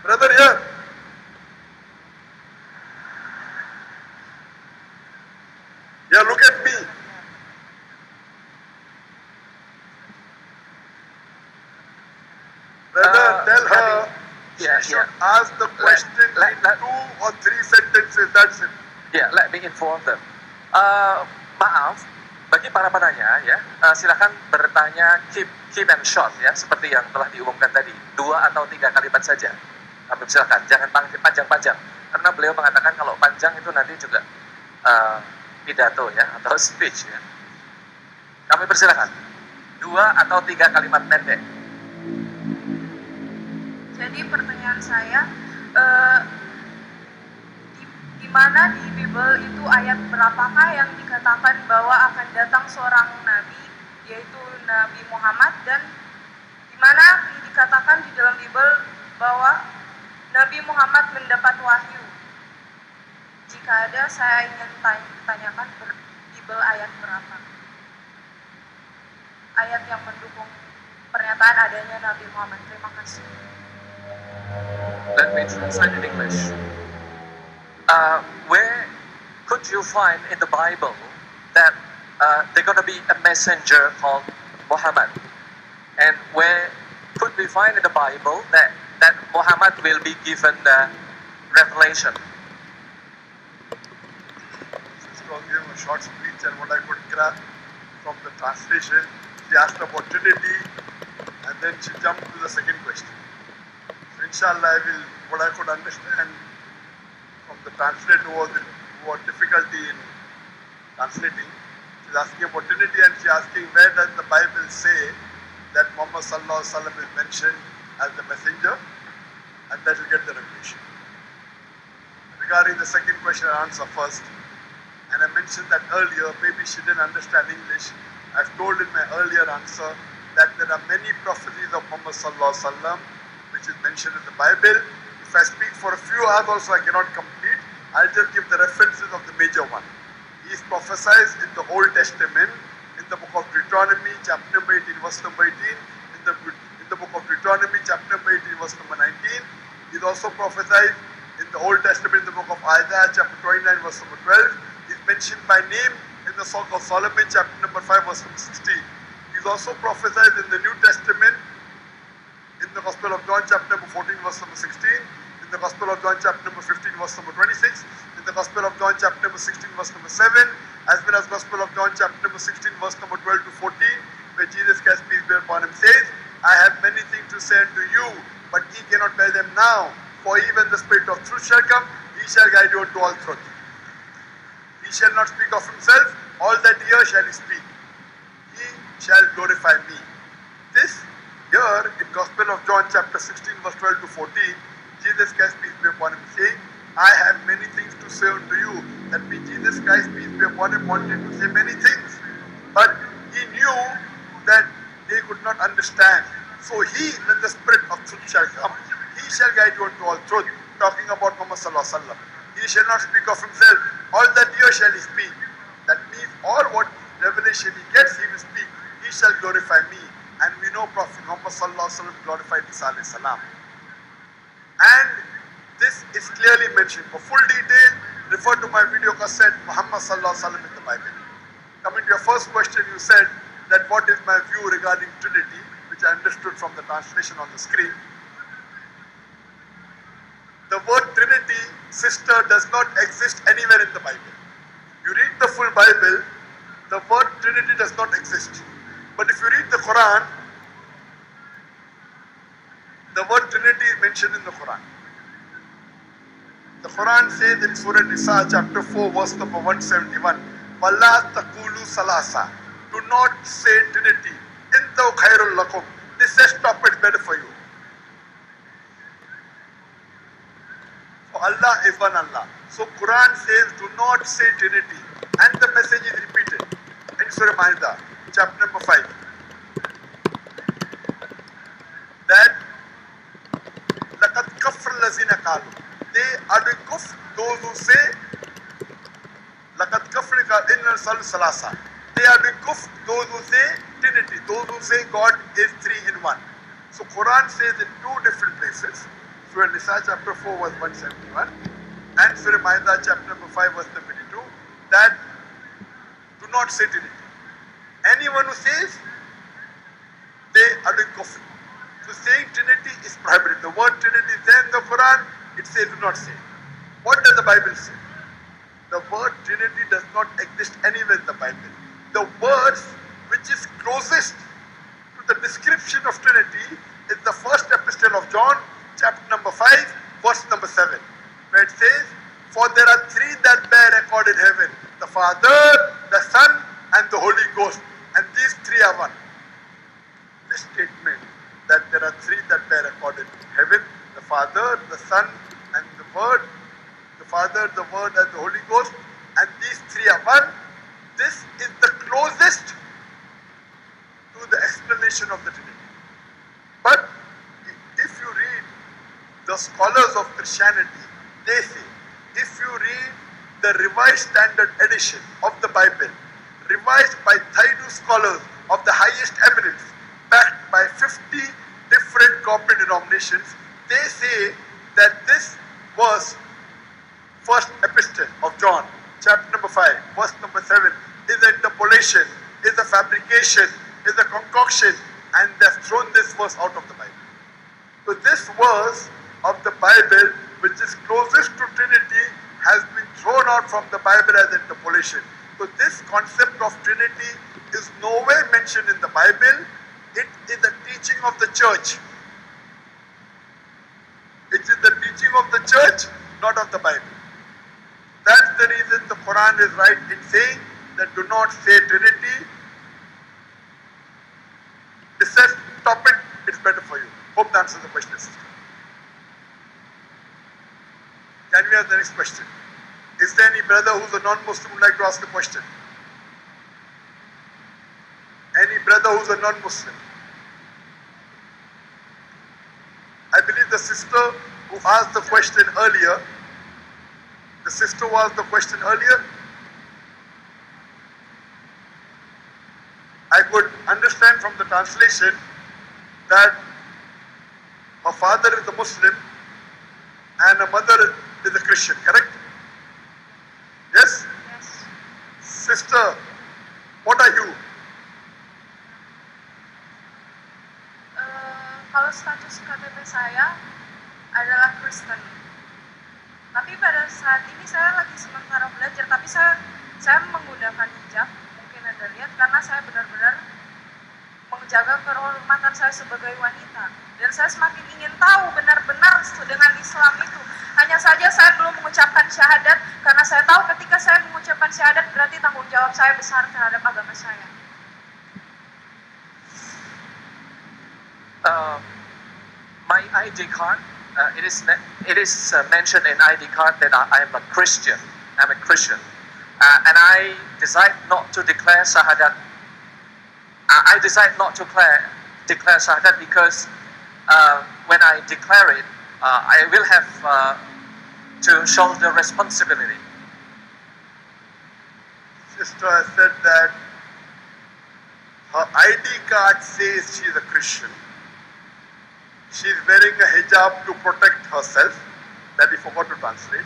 Brother here. Yeah, look at me. Brother, tell her she should ask the question in 2 or 3 sentences. That's it. Yeah, let me inform them. Maaf, bagi para penanya ya, silakan bertanya keep and short ya, seperti yang telah diumumkan tadi, 2 atau 3 kalimat saja. Kami silakan, jangan panjang-panjang, karena beliau mengatakan kalau panjang itu nanti juga pidato ya atau speech ya. Kami persilakan 2 atau 3 kalimat pendek. Jadi pertanyaan saya, di mana di Bible itu ayat berapakah yang dikatakan bahwa akan datang seorang nabi, yaitu Nabi Muhammad, dan di mana dikatakan di dalam Bible bahwa Nabi Muhammad mendapat wahyu? Jika ada, saya ingin tanyakan Bible ayat berapa? Ayat yang mendukung pernyataan adanya Nabi Muhammad. Terima kasih. Let me translate in English. Where could you find in the Bible that there's going to be a messenger called Muhammad? And where could we find in the Bible that Muhammad will be given the revelation? Sister was giving a short speech, and what I could grab from the translation, she asked about Trinity, and then she jumped to the second question. So inshallah, what I could understand from the translator who had difficulty in translating, she's asking about Trinity, and she's asking where does the Bible say that Muhammad sallallahu alaihi wasallam is mentioned as the messenger, and that will get the revelation. Regarding the second question, I answer first. And I mentioned that earlier, maybe she didn't understand English. I've told in my earlier answer that there are many prophecies of Muhammad sallallahu alaihi wasallam which is mentioned in the Bible. If I speak for a few hours also I cannot complete. I'll just give the references of the major one. He is prophesied in the Old Testament, in the book of Deuteronomy, chapter number 18, verse number 18, in the book of Deuteronomy, chapter number 18, verse number 19. He is also prophesied in the Old Testament, in the book of Isaiah, chapter 29, verse number 12. He is mentioned by name in the Song of Solomon, chapter number 5, verse number 16. He is also prophesied in the New Testament, in the Gospel of John, chapter number 14, verse number 16. In the Gospel of John, chapter number 15, verse number 26. In the Gospel of John, chapter number 16, verse number 7. As well as Gospel of John, chapter number 16, verse number 12 to 14, where Jesus Christ, peace be upon him, says, I have many things to say unto you, but ye cannot bear them now. For even the Spirit of truth shall come, he shall guide you unto all truth. He shall not speak of himself, all that he hears shall he speak. He shall glorify me. This here in Gospel of John, chapter 16, verse 12 to 14, Jesus Christ, peace be upon him, saying, I have many things to say unto you. That means Jesus Christ, peace be upon him, wanted to say many things. But he knew that they could not understand. So he, when the Spirit of truth shall come, he shall guide you unto all truth. Talking about Muhammad sallallahu alaihi wasallam. He shall not speak of himself. All that he shall he speak. That means all what revelation he gets, he will speak. He shall glorify me. And we know Prophet Muhammad sallallahu alaihi wasallam glorified Isa alayhi salam. And this is clearly mentioned. For full detail, refer to my video cassette, Muhammad sallallahu alaihi wasallam in the Bible. Coming to your first question, you said that what is my view regarding Trinity, which I understood from the translation on the screen. The word Trinity, sister, does not exist anywhere in the Bible. You read the full Bible, the word Trinity does not exist. But if you read the Quran, the word Trinity is mentioned in the Quran. The Quran says in Surah Nisa, chapter 4, verse number 171, وَلَا تَقُولُوا سَلَاسَ. Do not say Trinity. إِنْتَوْ خَيْرٌ لَكُمْ. This says stop, it's better for you. For Allah is one Allah. So Quran says do not say Trinity. And the message is repeated in Surah Wanita, chapter number 5. That لَقَدْ كَفْرَ الَّذِينَ قَالُوا. They are doing kufr, those who say لَقَدْ كَفْرَ إِنَّ الْصَلُ سَلَاسَ. They are doing kufr, those who say Trinity, those who say God is 3 in 1. So Quran says in 2 different places. If Surah Nisa chapter 4 verse 171 and Surah Ma'idah chapter number 5 verse number 22 that do not say Trinity. Anyone who says, they are doing kufr. So saying Trinity is prohibited. The word Trinity is there in the Quran, it says do not say. What does the Bible say? The word Trinity does not exist anywhere in the Bible. The verse which is closest to the description of Trinity is the first epistle of John, chapter number 5, verse number 7, where it says, for there are three that bear record in heaven, the Father, the Son, and the Holy Ghost, and these three are one. This statement that there are three that bear record in heaven, the Father, the Son, and the Word, the Father, the Word, and the Holy Ghost, and these three are one, this is the closest to the explanation of the Trinity. But if you read the scholars of Christianity, they say, if you read the Revised Standard Edition of the Bible, revised by Thaidu scholars of the highest eminence, backed by 50 different corporate denominations, they say that this was first epistle of John, chapter number 5, verse number 7, is an interpolation, is a fabrication, is a concoction, and they've thrown this verse out of the Bible. So this verse of the Bible, which is closest to Trinity, has been thrown out from the Bible as interpolation. So this concept of Trinity is nowhere mentioned in the Bible. It is the teaching of the church. It is the teaching of the church, not of the Bible. That's the reason the Quran is right in saying that do not say Trinity. It says, stop it, it's better for you. Hope that answers the question, sister. Can we have the next question? Is there any brother who's a non-Muslim who would like to ask a question? Any brother who's a non-Muslim? I believe the sister who asked the question earlier, I could understand from the translation that her father is a Muslim and her mother is a Christian, correct? Yes? Yes. Sister, what are you? Kalau status KTP saya adalah Kristen. Tapi pada saat ini saya lagi sementara belajar, tapi saya menggunakan hijab, mungkin Anda lihat, karena saya benar-benar menjaga kehormatan saya sebagai wanita. Dan saya semakin ingin tahu benar-benar dengan Islam itu. Hanya saja saya belum mengucapkan syahadat, karena saya tahu ketika saya mengucapkan syahadat berarti tanggung jawab saya besar terhadap agama saya. My ID card, it is mentioned in ID card that I am a Christian. I'm a Christian, and I decide not to declare Shahadat. I decide not to declare Shahadat because when I declare it, I will have to shoulder responsibility. Sister has said that her ID card says she is a Christian. She is wearing a hijab to protect herself, that we forgot to translate.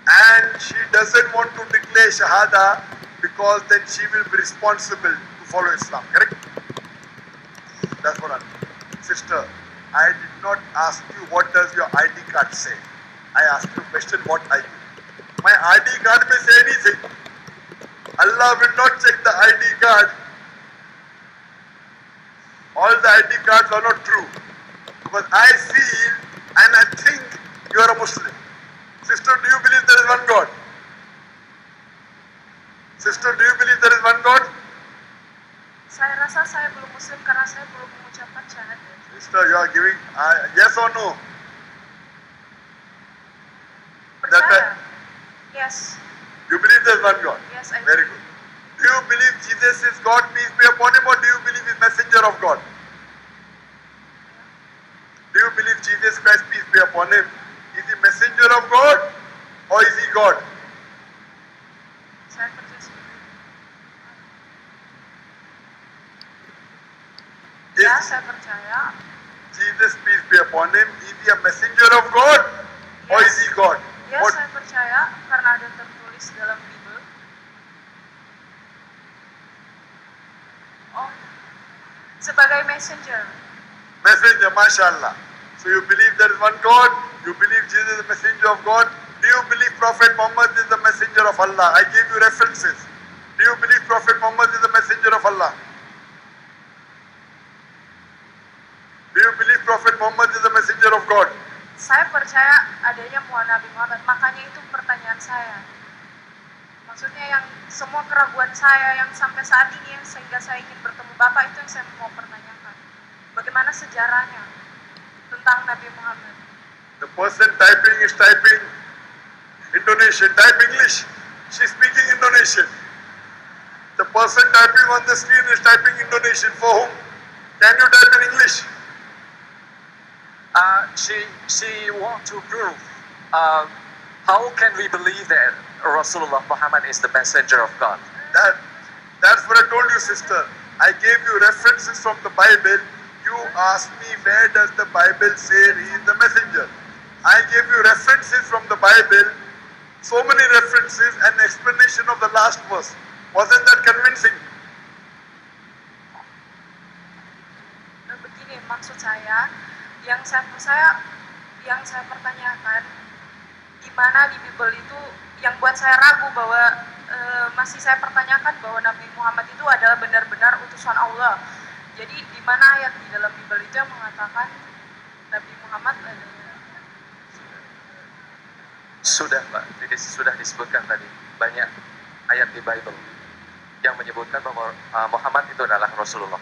And she doesn't want to declare Shahada because then she will be responsible to follow Islam, correct? That's what I'm saying. Sister, I did not ask you what does your ID card say. I asked you a question, what are you? My ID card may say anything. Allah will not check the ID card. All the ID cards are not true. Because I feel and I think you are a Muslim. Sister, do you believe there is one God? Sister, do you believe there is one God? Saya rasa saya belum Muslim karena saya belum mengucapkan syahadat. Sister, you are giving yes or no? Percaya? Yes. You believe there is one God? Yes, I do. Very good. Do you believe Jesus is God, peace be upon him, or do you believe he is messenger of God? Do you believe Jesus Christ, peace be upon him, is he messenger of God or is he God? Saya percaya seperti itu. Ya, saya percaya. Jesus, peace be upon him, is he a messenger of God or is he God? Ya, What? saya percaya karena ada tertulis dalam Bible. Oh, sebagai messenger. Messenger, mashallah. So you believe there is one God, you believe Jesus is the messenger of God. Do you believe Prophet Muhammad is the messenger of Allah? I gave you references. Do you believe Prophet Muhammad is the messenger of Allah? Do you believe Prophet Muhammad is the messenger of God? Saya percaya adanya Nabi Muhammad, makanya itu pertanyaan saya. Maksudnya yang semua keraguan saya yang sampai saat ini yang sehingga saya ingin bertemu Bapak itu yang saya mau pertanyakan. Bagaimana sejarahnya tentang Nabi Muhammad? The person typing is typing Indonesian, type English. She's speaking Indonesian. The person typing on the screen is typing Indonesian. For whom? Can you type in English? She want to prove how can we believe that Rasulullah Muhammad is the messenger of God? That's what I told you, sister. I gave you references from the Bible. You asked me where does the Bible say he is the messenger. I gave you references from the Bible, so many references and explanation of the last verse. Wasn't that convincing? Begini maksud saya, yang saya pertanyakan, di mana di Bible itu yang buat saya ragu bahwa masih saya pertanyakan bahwa Nabi Muhammad itu adalah benar-benar utusan Allah. Jadi di mana ayat di dalam Bible itu yang mengatakan Nabi Muhammad adalah Sudah Mbak, jadi sudah disebutkan tadi banyak ayat di Bible yang menyebutkan bahwa Muhammad itu adalah Rasulullah.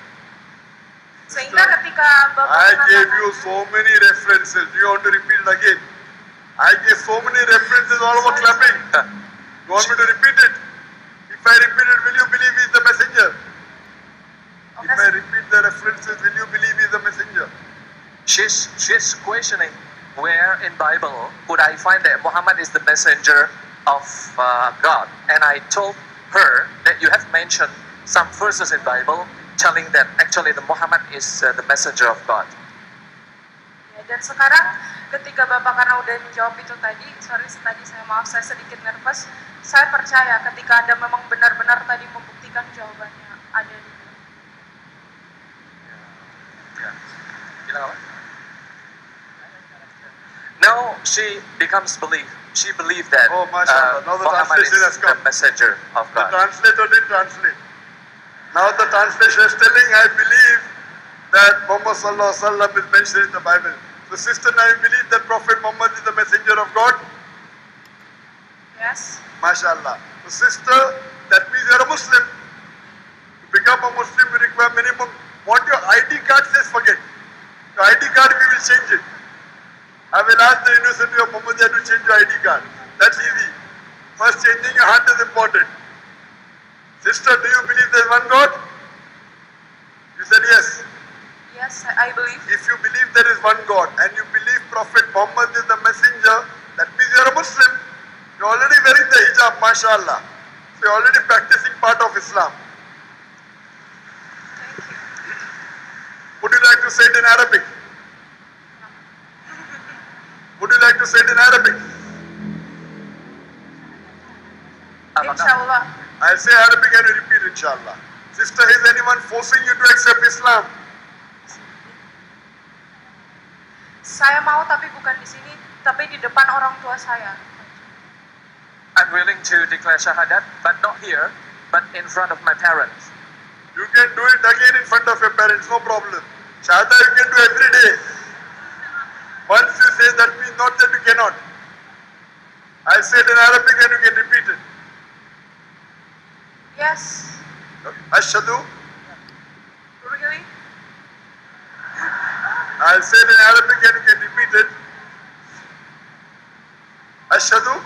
sehingga ketika Bapak I gave mengatakan, you so many references. Do you want to repeat it again? I gave so many references, all over clapping. You want me to repeat it? If I repeat it, will you believe he is the messenger? If I repeat the references, will you believe he is the messenger? She's questioning where in Bible could I find that Muhammad is the messenger of God, and I told her that you have mentioned some verses in Bible telling that actually the Muhammad is the messenger of God. ya, dan sekarang ketika Bapak karena udah menjawab itu tadi, tadi saya sedikit nervous. Saya percaya ketika Anda memang benar-benar tadi membuktikan jawabannya ada di Now she becomes she believed that Oh, mashallah. Now the Muhammad is translation has come. the messenger of The God. translator didn't translate. Now the translation is telling, I believe that Muhammad sallallahu alaihi wasallam is mentioned in the Bible. So sister, now you believe that Prophet Muhammad is the messenger of God? Yes. MashaAllah. So sister, that means you're a Muslim. To become a Muslim, you require minimum. What your ID card says, forget. Your ID card, we will change it. I will ask the University of Muhammadiyyah to change your ID card. That's easy. First, changing your heart is important. Sister, do you believe there is one God? You said yes. Yes, I believe. If you believe there is one God and you believe Prophet Muhammad is the messenger, that means you're a Muslim. You're already wearing the hijab, mashallah. So you're already practicing part of Islam. Thank you. Would you like to say it in Arabic? Would you like to say it in Arabic? Inshallah. I'll say Arabic and you repeat inshallah. Sister, is anyone forcing you to accept Islam? Saya mau tapi bukan di sini, tapi di depan orang tua saya. I'm willing to declare Shahadat, but not here, but in front of my parents. You can do it again in front of your parents, no problem. Shahada you can do every day. Once you say that means not that you cannot. I'll say it in Arabic and you can repeat it. Yes. Ashhadu. Really? I'll say it in Arabic and you can repeat it. Ashhadu.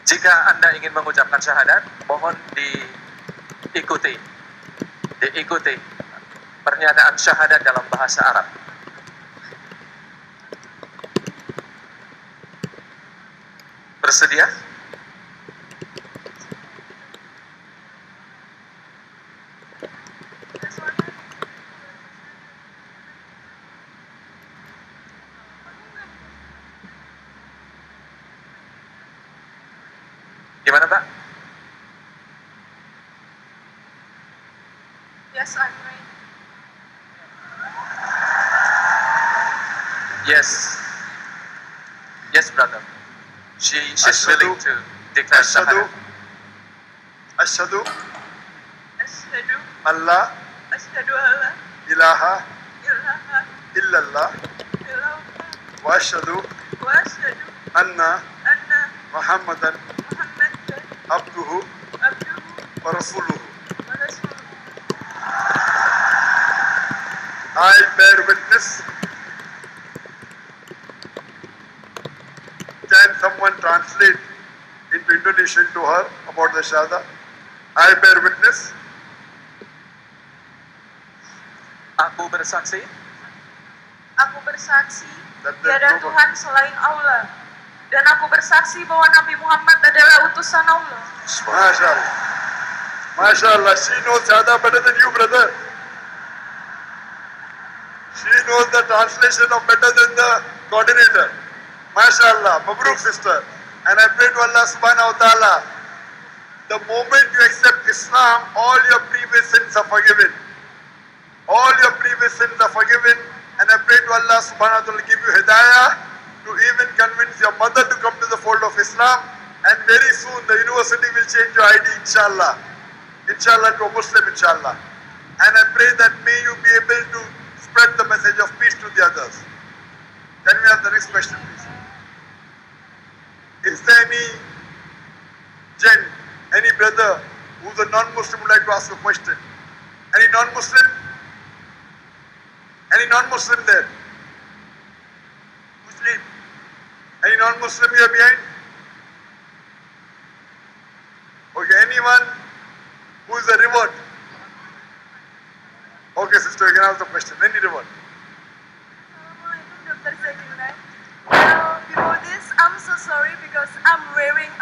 Jika Anda ingin mengucapkan syahadat, mohon diikuti pernyataan syahadat dalam bahasa Arab. Bersedia? Gimana, Mbak? Yes, I'm ready. Yes. Yes, brother. She's Ashhadu. willing to declare Ashhadu. Shahadat. Ashhadu. Asyhadu Allah. alla Ilaha. ilaha Illallah. illallah Wa ashhadu. wa asyhadu Anna. anna Muhammadan. Muhammadan Abduhu. abduhu Wa rasuluhu. wa rasuluhu. I bear witness. Can someone translate into Indonesian to her about the Shahada? I bear witness. Aku bersaksi Aku bersaksi That there tiada is no Tuhan selain Allah, dan aku bersaksi bahwa Nabi Muhammad adalah utusan Allah. MashaAllah. MashaAllah. She knows Shahada better than you, brother. She knows the translation of better than the coordinator. MashaAllah. Mabruk, sister. And I pray to Allah subhanahu wa ta'ala, the moment you accept Islam, all your previous sins are forgiven. All your previous sins are forgiven. And I pray to Allah subhanahu wa ta'ala give you hidayah to even convince your mother to come to the fold of Islam. And very soon the university will change your ID, inshallah. Inshallah, to a Muslim, inshallah. And I pray that may you be able to spread the message of peace to the others. Can we have the next question, please? Is there any brother who's a non-Muslim would like to ask a question? Any non-Muslim? Any non-Muslim there? Muslim? Any non-Muslim here behind? Okay, anyone who is a revert? Okay, sister, you can ask the question. Any revert? Assalamualaikum, Dr. Zakir Naik. Before this, I'm so sorry because I'm wearing